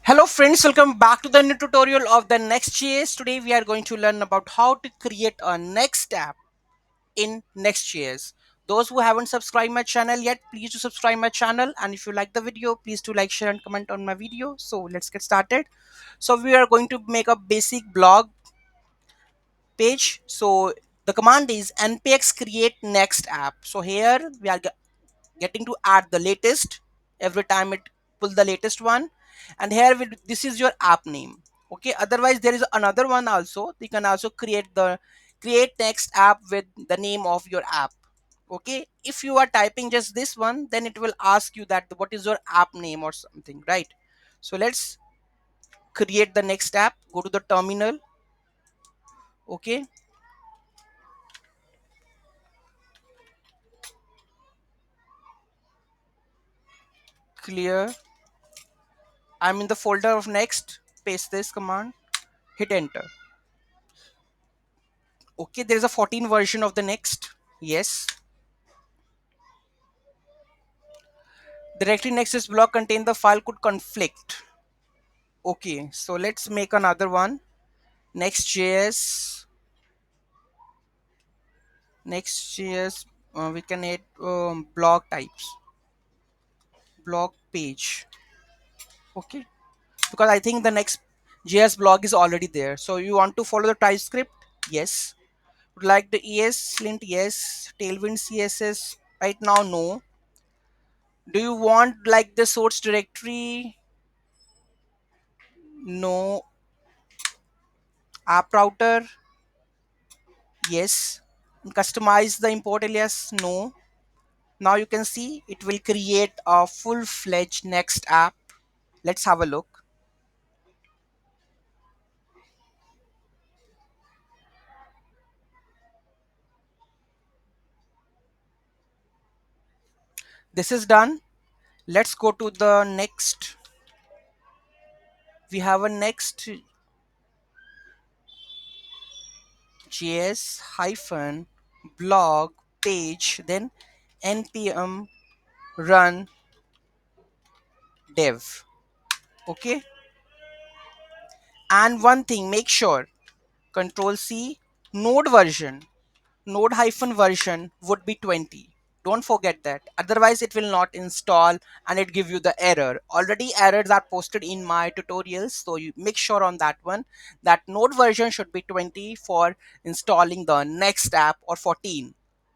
Hello friends, welcome back to the new tutorial of the Next.js. Today we are going to learn about how to create a Next app in Next.js. Those who haven't subscribed my channel yet, please do subscribe my channel, and if you like the video, please do like, share and comment on my video. So let's get started. So we are going to make a basic blog page. So the command is npx create next app. So here we are getting to add the latest every time it pull the latest one, and here this is your app name. Okay, otherwise there is another one also. You can also create next app with the name of your app. Okay, if you are typing just this one, then it will ask you that what is your app name or something, right? So let's create the next app. Go to the terminal. Okay, clear. I'm in the folder of next. Paste this command, hit enter. Okay, there is a 14 version of the next. Yes. Directly next is block contain the file could conflict. Okay, so let's make another one. Next.js. Next.js. We can add block types. Block page. Okay, because I think the next JS blog is already there. So you want to follow the TypeScript? Yes. Would like the ES lint? Yes. Tailwind CSS? Right now, no. Do you want like the source directory? No. App router? Yes. Customize the import alias? No. Now you can see it will create a full-fledged next app. Let's have a look. This is done. Let's go to the next. We have a next js hyphen blog page, then npm run dev. Okay, and one thing, make sure control C, node version, node hyphen version would be 20. Don't forget that, otherwise it will not install and it give you the error. Already errors are posted in my tutorials, so you make sure on that one that node version should be 20 for installing the next app, or 14.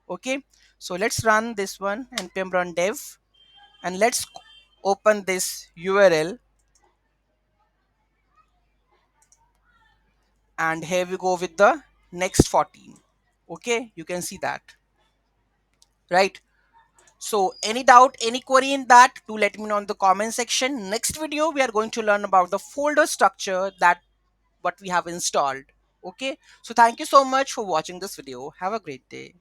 Okay, so let's run this one, npm run dev, and let's open this url, and here we go with the next 14. Okay, you can see that, right? So any doubt, any query in that, do let me know in the comment section. Next video, we are going to learn about the folder structure, that what we have installed. Okay, so thank you so much for watching this video. Have a great day.